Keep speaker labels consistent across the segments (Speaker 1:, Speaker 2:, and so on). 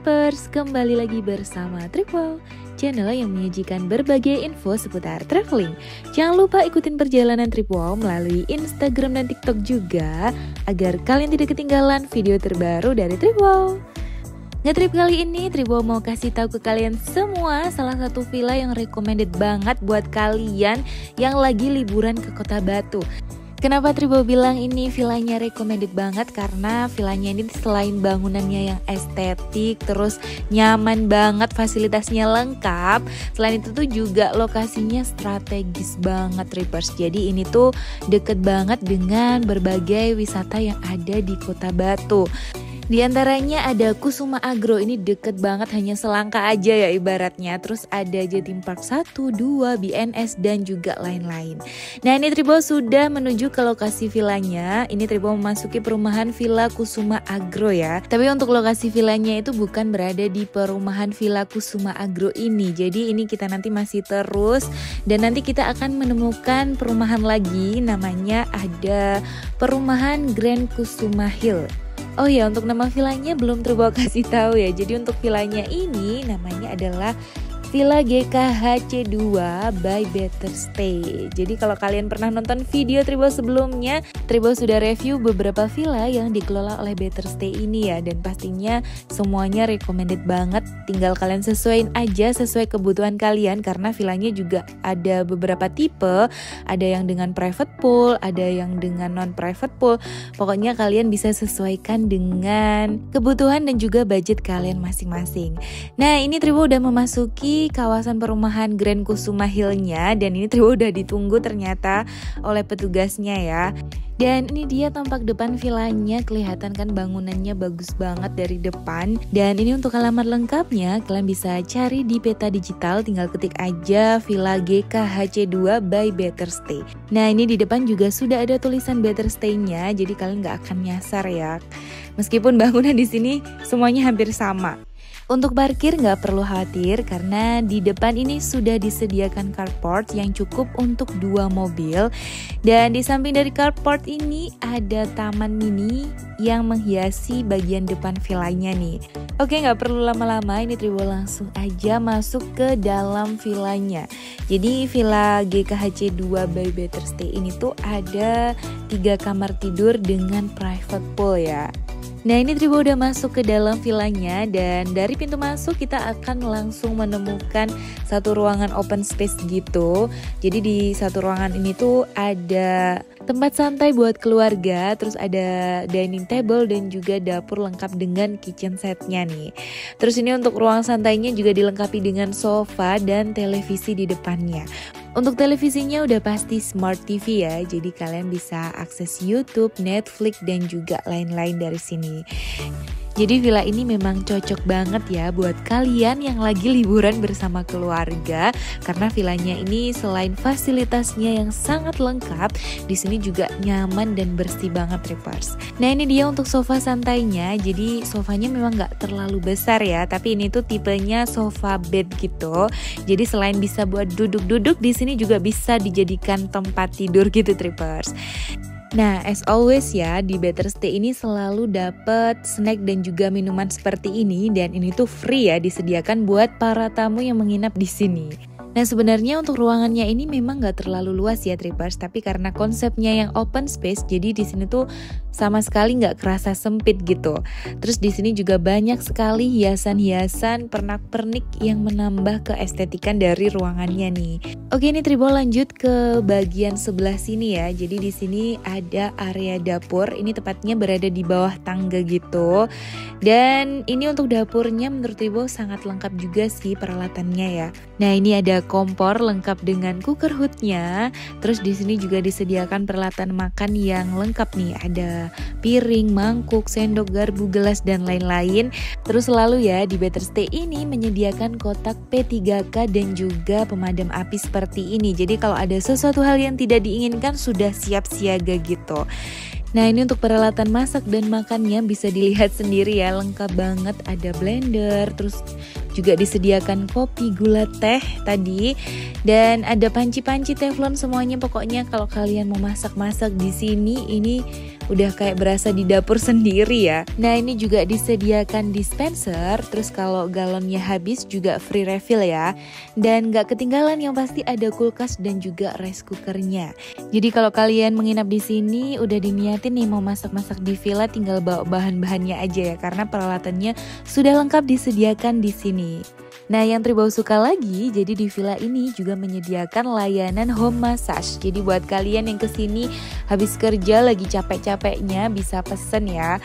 Speaker 1: Tripers, kembali lagi bersama Tripwell, channel yang menyajikan berbagai info seputar traveling. Jangan lupa ikutin perjalanan Tripwell melalui Instagram dan TikTok juga, agar kalian tidak ketinggalan video terbaru dari Tripwell. Ngetrip kali ini Tripwell mau kasih tahu ke kalian semua salah satu villa yang recommended banget buat kalian yang lagi liburan ke Kota Batu. Kenapa Tripwell bilang ini villanya recommended banget? Karena villanya ini selain bangunannya yang estetik, terus nyaman banget, fasilitasnya lengkap. Selain itu tuh juga lokasinya strategis banget Tripers. Jadi ini tuh deket banget dengan berbagai wisata yang ada di Kota Batu. Di antaranya ada Kusuma Agro, ini deket banget, hanya selangkah aja ya ibaratnya. Terus ada Jatim Park 1, 2, BNS dan juga lain-lain. Nah ini Tripwell sudah menuju ke lokasi villanya. Ini Tripwell memasuki perumahan Villa Kusuma Agro ya. Tapi untuk lokasi villanya itu bukan berada di perumahan Villa Kusuma Agro ini. Jadi ini kita nanti masih terus dan nanti kita akan menemukan perumahan lagi, namanya ada perumahan Grand Kusuma Hill. Oh ya, untuk nama villanya belum Tripwell kasih tahu ya. Jadi untuk villanya ini namanya adalah Villa GKHC2 by Better Stay. Jadi kalau kalian pernah nonton video Tripwell sebelumnya, Tripwell sudah review beberapa villa yang dikelola oleh Better Stay ini ya. Dan pastinya semuanya recommended banget. Tinggal kalian sesuaiin aja sesuai kebutuhan kalian, karena villanya juga ada beberapa tipe. Ada yang dengan private pool, ada yang dengan non private pool. Pokoknya kalian bisa sesuaikan dengan kebutuhan dan juga budget kalian masing-masing. Nah ini Tripwell udah memasuki kawasan perumahan Grand Kusuma Hill-nya, dan ini Tripwell udah ditunggu ternyata oleh petugasnya ya. Dan ini dia tampak depan villanya, kelihatan kan bangunannya bagus banget dari depan. Dan ini untuk alamat lengkapnya kalian bisa cari di peta digital, tinggal ketik aja Villa GKHC2 by Better Stay. Nah ini di depan juga sudah ada tulisan Better Stay-nya, jadi kalian nggak akan nyasar ya. Meskipun bangunan di sini semuanya hampir sama. Untuk parkir nggak perlu khawatir karena di depan ini sudah disediakan carport yang cukup untuk 2 mobil. Dan di samping dari carport ini ada taman mini yang menghiasi bagian depan villanya nih. Oke, nggak perlu lama-lama, ini Tripwell langsung aja masuk ke dalam villanya. Jadi Villa GKHC2 by Better Stay ini tuh ada 3 kamar tidur dengan private pool ya. Nah ini Tripwell udah masuk ke dalam villanya, dan dari pintu masuk kita akan langsung menemukan satu ruangan open space gitu. Jadi di satu ruangan ini tuh ada tempat santai buat keluarga, terus ada dining table dan juga dapur lengkap dengan kitchen setnya nih. Terus ini untuk ruang santainya juga dilengkapi dengan sofa dan televisi di depannya. Untuk televisinya udah pasti Smart TV ya, jadi kalian bisa akses YouTube, Netflix, dan juga lain-lain dari sini. Jadi villa ini memang cocok banget ya buat kalian yang lagi liburan bersama keluarga, karena villanya ini selain fasilitasnya yang sangat lengkap, di sini juga nyaman dan bersih banget Tripers. Nah ini dia untuk sofa santainya. Jadi sofanya memang nggak terlalu besar ya, tapi ini tuh tipenya sofa bed gitu. Jadi selain bisa buat duduk-duduk, di sini juga bisa dijadikan tempat tidur gitu Tripers. Nah, as always ya, di Better Stay ini selalu dapat snack dan juga minuman seperti ini, dan ini tuh free ya, disediakan buat para tamu yang menginap di sini. Nah sebenarnya untuk ruangannya ini memang nggak terlalu luas ya Tripers, tapi karena konsepnya yang open space, jadi di sini tuh sama sekali nggak kerasa sempit gitu. Terus di sini juga banyak sekali hiasan-hiasan pernak-pernik yang menambah keestetikan dari ruangannya nih. Oke, ini Tripwell lanjut ke bagian sebelah sini ya. Jadi di sini ada area dapur, ini tepatnya berada di bawah tangga gitu. Dan ini untuk dapurnya menurut Tripwell sangat lengkap juga sih peralatannya ya. Nah ini ada kompor lengkap dengan cooker hoodnya. Terus di sini juga disediakan peralatan makan yang lengkap nih. Ada piring, mangkuk, sendok, garpu, gelas, dan lain-lain. Terus selalu ya di Better Stay ini menyediakan kotak P3K dan juga pemadam api seperti ini. Jadi kalau ada sesuatu hal yang tidak diinginkan sudah siap siaga gitu. Nah ini untuk peralatan masak dan makannya bisa dilihat sendiri ya, lengkap banget. Ada blender, terus juga disediakan kopi, gula, teh tadi, dan ada panci-panci teflon semuanya. Pokoknya kalau kalian mau masak-masak di sini ini udah kayak berasa di dapur sendiri ya. Nah ini juga disediakan dispenser, terus kalau galonnya habis juga free refill ya. Dan gak ketinggalan yang pasti ada kulkas dan juga rice cookernya. Jadi kalau kalian menginap di sini udah diniatin nih mau masak-masak di villa, tinggal bawa bahan-bahannya aja ya, karena peralatannya sudah lengkap disediakan di sini. Nah yang Tribau suka lagi, jadi di villa ini juga menyediakan layanan home massage. Jadi buat kalian yang kesini habis kerja lagi capek-capeknya bisa pesen ya.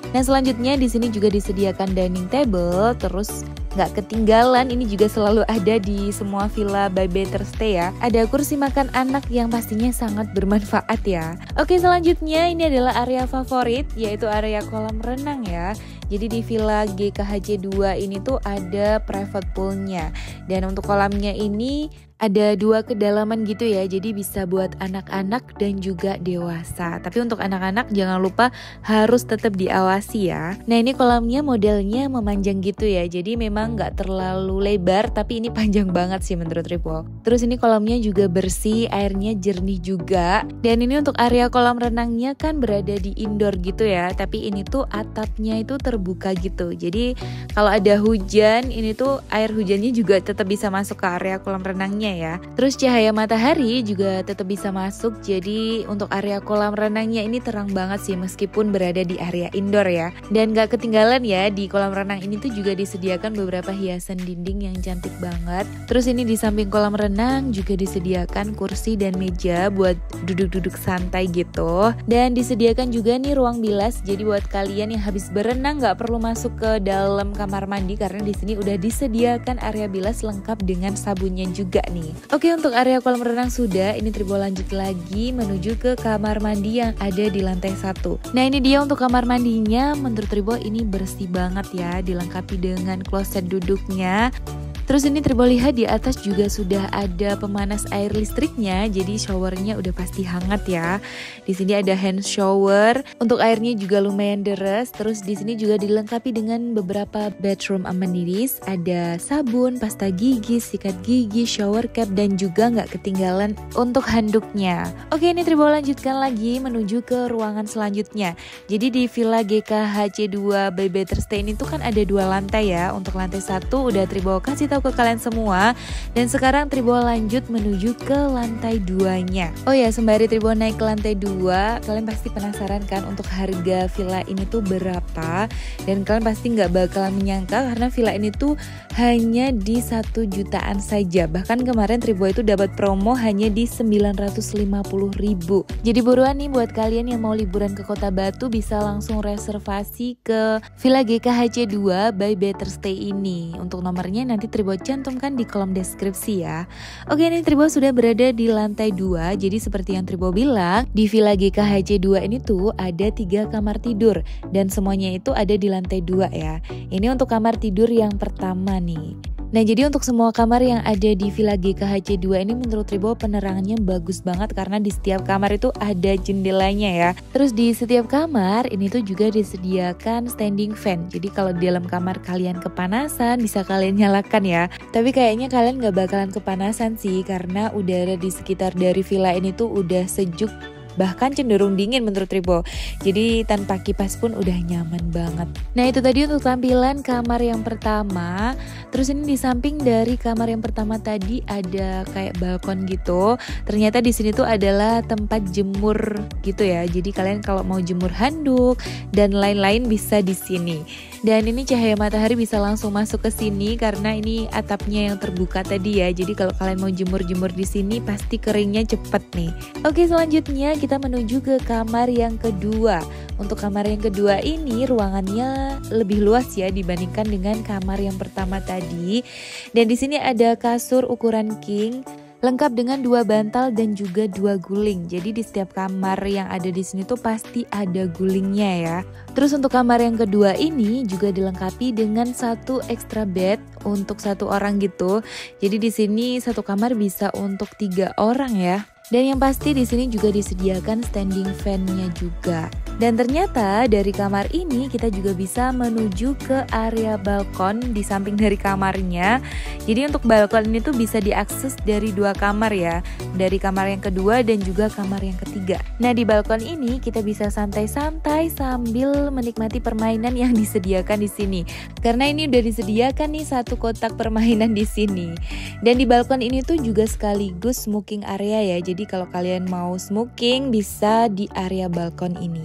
Speaker 1: Nah selanjutnya di sini juga disediakan dining table, terus nggak ketinggalan ini juga selalu ada di semua villa by Better Stay ya. Ada kursi makan anak yang pastinya sangat bermanfaat ya. Oke selanjutnya ini adalah area favorit, yaitu area kolam renang ya. Jadi di Villa GKHC 2 ini tuh ada private poolnya. Dan untuk kolamnya ini ada 2 kedalaman gitu ya, jadi bisa buat anak-anak dan juga dewasa. Tapi untuk anak-anak jangan lupa harus tetap diawasi ya. Nah ini kolamnya modelnya memanjang gitu ya, jadi memang nggak terlalu lebar tapi ini panjang banget sih menurut Tripwalk. Terus ini kolamnya juga bersih, airnya jernih juga. Dan ini untuk area kolam renangnya kan berada di indoor gitu ya, tapi ini tuh atapnya itu terbuka gitu. Jadi kalau ada hujan ini tuh air hujannya juga tetap bisa masuk ke area kolam renangnya ya. Terus cahaya matahari juga tetap bisa masuk, jadi untuk area kolam renangnya ini terang banget sih meskipun berada di area indoor ya. Dan gak ketinggalan ya, di kolam renang ini tuh juga disediakan beberapa hiasan dinding yang cantik banget. Terus ini di samping kolam renang juga disediakan kursi dan meja buat duduk-duduk santai gitu. Dan disediakan juga nih ruang bilas, jadi buat kalian yang habis berenang gak perlu masuk ke dalam kamar mandi karena di sini udah disediakan area bilas lengkap dengan sabunnya juga nih. Oke untuk area kolam renang sudah, ini Tribau lanjut lagi menuju ke kamar mandi yang ada di lantai 1. Nah ini dia untuk kamar mandinya, menurut Tribau ini bersih banget ya, dilengkapi dengan kloset duduknya. Terus ini Tribau lihat di atas juga sudah ada pemanas air listriknya, jadi showernya udah pasti hangat ya. Di sini ada hand shower, untuk airnya juga lumayan deres. Terus di sini juga dilengkapi dengan beberapa bathroom amenities, ada sabun, pasta gigi, sikat gigi, shower cap, dan juga nggak ketinggalan untuk handuknya. Oke ini Tribau lanjutkan lagi menuju ke ruangan selanjutnya. Jadi di Villa GKHC 2 by Better Stay ini tuh kan ada 2 lantai ya. Untuk lantai 1 udah Tribau kasih tahu ke kalian semua, dan sekarang Tribau lanjut menuju ke lantai 2-nya. Oh ya, sembari Tribau naik ke lantai 2, kalian pasti penasaran kan untuk harga villa ini tuh berapa, dan kalian pasti nggak bakalan menyangka karena villa ini tuh hanya di 1 jutaan saja. Bahkan kemarin Tribau itu dapat promo hanya di 950.000. Jadi buruan nih buat kalian yang mau liburan ke Kota Batu bisa langsung reservasi ke Villa GKHC 2 by Better Stay ini. Untuk nomornya nanti Tribau cantumkan di kolom deskripsi ya. Oke ini Tribau sudah berada di lantai 2. Jadi seperti yang Tribau bilang, di Villa GKHC 2 ini tuh ada 3 kamar tidur, dan semuanya itu ada di lantai 2 ya. Ini untuk kamar tidur yang pertama nih. Nah jadi untuk semua kamar yang ada di Villa GKHC 2 ini menurut Tribau penerangannya bagus banget karena di setiap kamar itu ada jendelanya ya. Terus di setiap kamar ini tuh juga disediakan standing fan. Jadi kalau di dalam kamar kalian kepanasan bisa kalian nyalakan ya. Tapi kayaknya kalian gak bakalan kepanasan sih karena udara di sekitar dari villa ini tuh udah sejuk, bahkan cenderung dingin menurut Tribau. Jadi tanpa kipas pun udah nyaman banget. Nah itu tadi untuk tampilan kamar yang pertama. Terus ini di samping dari kamar yang pertama tadi ada kayak balkon gitu. Ternyata di sini tuh adalah tempat jemur gitu ya. Jadi kalian kalau mau jemur handuk dan lain-lain bisa di sini. Dan ini cahaya matahari bisa langsung masuk ke sini karena ini atapnya yang terbuka tadi ya. Jadi kalau kalian mau jemur-jemur di sini pasti keringnya cepet nih. Oke selanjutnya kita menuju ke kamar yang kedua. Untuk kamar yang kedua ini ruangannya lebih luas ya dibandingkan dengan kamar yang pertama tadi. Dan di sini ada kasur ukuran king, lengkap dengan 2 bantal dan juga 2 guling. Jadi di setiap kamar yang ada di sini tuh pasti ada gulingnya ya. Terus untuk kamar yang kedua ini juga dilengkapi dengan 1 extra bed untuk 1 orang gitu. Jadi di sini 1 kamar bisa untuk 3 orang ya. Dan yang pasti di sini juga disediakan standing fan-nya juga. Dan ternyata dari kamar ini kita juga bisa menuju ke area balkon di samping dari kamarnya. Jadi untuk balkon ini tuh bisa diakses dari 2 kamar ya, dari kamar yang kedua dan juga kamar yang ketiga. Nah di balkon ini kita bisa santai-santai sambil menikmati permainan yang disediakan di sini. Karena ini udah disediakan nih 1 kotak permainan di sini. Dan di balkon ini tuh juga sekaligus smoking area ya. Jadi kalau kalian mau smoking bisa di area balkon ini.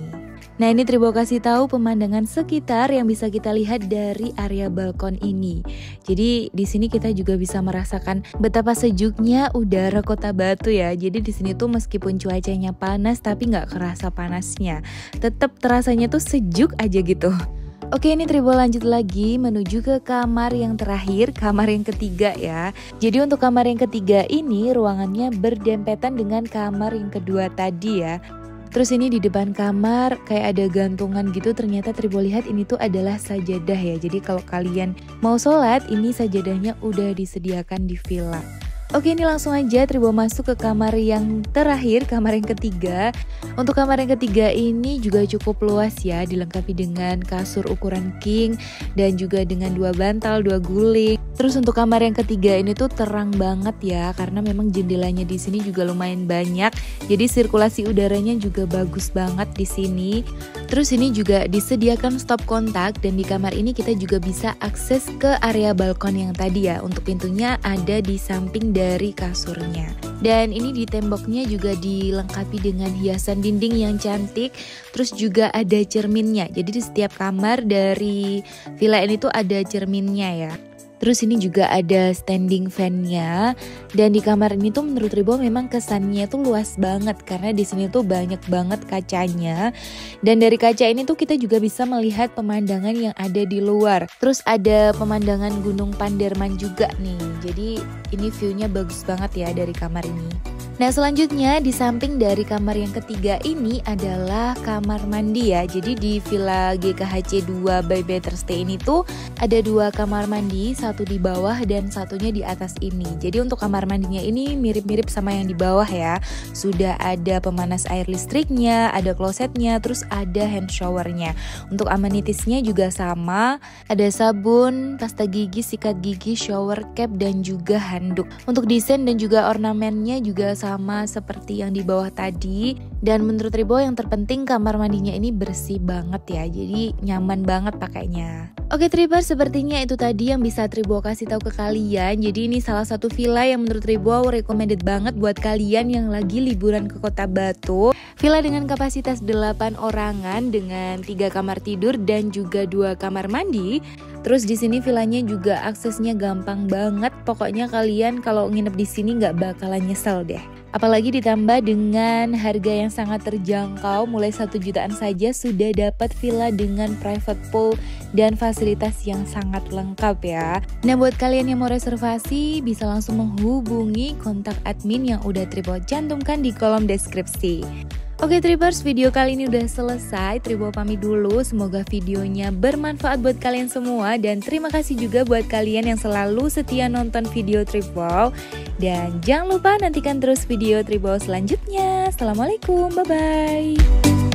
Speaker 1: Nah ini Tribo kasih tahu pemandangan sekitar yang bisa kita lihat dari area balkon ini. Jadi di sini kita juga bisa merasakan betapa sejuknya udara Kota Batu ya. Jadi di sini tuh meskipun cuacanya panas tapi nggak kerasa panasnya. Tetap terasanya tuh sejuk aja gitu. Oke ini Tribo lanjut lagi menuju ke kamar yang terakhir, kamar yang ketiga ya. Jadi untuk kamar yang ketiga ini ruangannya berdempetan dengan kamar yang kedua tadi ya. Terus ini di depan kamar kayak ada gantungan gitu, ternyata Tribo lihat ini tuh adalah sajadah ya. Jadi kalau kalian mau sholat ini sajadahnya udah disediakan di villa. Oke ini langsung aja Tribo masuk ke kamar yang terakhir, kamar yang ketiga. Untuk kamar yang ketiga ini juga cukup luas ya, dilengkapi dengan kasur ukuran king dan juga dengan 2 bantal, 2 guling. Terus untuk kamar yang ketiga ini tuh terang banget ya, karena memang jendelanya di sini juga lumayan banyak. Jadi sirkulasi udaranya juga bagus banget di sini. Terus ini juga disediakan stop kontak dan di kamar ini kita juga bisa akses ke area balkon yang tadi ya. Untuk pintunya ada di samping dari kasurnya. Dan ini di temboknya juga dilengkapi dengan hiasan dinding yang cantik. Terus juga ada cerminnya. Jadi di setiap kamar dari villa ini tuh ada cerminnya ya. Terus ini juga ada standing fan-nya. Dan di kamar ini tuh menurut Tribo memang kesannya tuh luas banget karena di sini tuh banyak banget kacanya. Dan dari kaca ini tuh kita juga bisa melihat pemandangan yang ada di luar. Terus ada pemandangan Gunung Panderman juga nih. Jadi ini view-nya bagus banget ya dari kamar ini. Nah selanjutnya di samping dari kamar yang ketiga ini adalah kamar mandi ya. Jadi di Villa GKHC 2 by Better Stay ini tuh ada 2 kamar mandi, satu di bawah dan satunya di atas ini. Jadi untuk kamar mandinya ini mirip-mirip sama yang di bawah ya. Sudah ada pemanas air listriknya, ada klosetnya, terus ada hand showernya. Untuk amenitisnya juga sama, ada sabun, pasta gigi, sikat gigi, shower cap dan juga handuk. Untuk desain dan juga ornamennya juga sama seperti yang di bawah tadi. Dan menurut Tribo yang terpenting kamar mandinya ini bersih banget ya, jadi nyaman banget pakainya. Oke Tribers, sepertinya itu tadi yang bisa Tribo kasih tahu ke kalian. Jadi ini salah satu villa yang menurut Tribo recommended banget buat kalian yang lagi liburan ke Kota Batu. Villa dengan kapasitas 8 orangan dengan 3 kamar tidur dan juga 2 kamar mandi. Terus di sini villanya juga aksesnya gampang banget. Pokoknya kalian kalau nginep di sini nggak bakalan nyesel deh. Apalagi ditambah dengan harga yang sangat terjangkau, mulai 1 jutaan saja sudah dapat villa dengan private pool dan fasilitas yang sangat lengkap ya. Nah buat kalian yang mau reservasi bisa langsung menghubungi kontak admin yang udah Tribo cantumkan di kolom deskripsi. Oke Tribers, video kali ini udah selesai. Tribo pamit dulu, semoga videonya bermanfaat buat kalian semua. Dan terima kasih juga buat kalian yang selalu setia nonton video Tribo. Dan jangan lupa nantikan terus video Tribo selanjutnya. Assalamualaikum, bye-bye.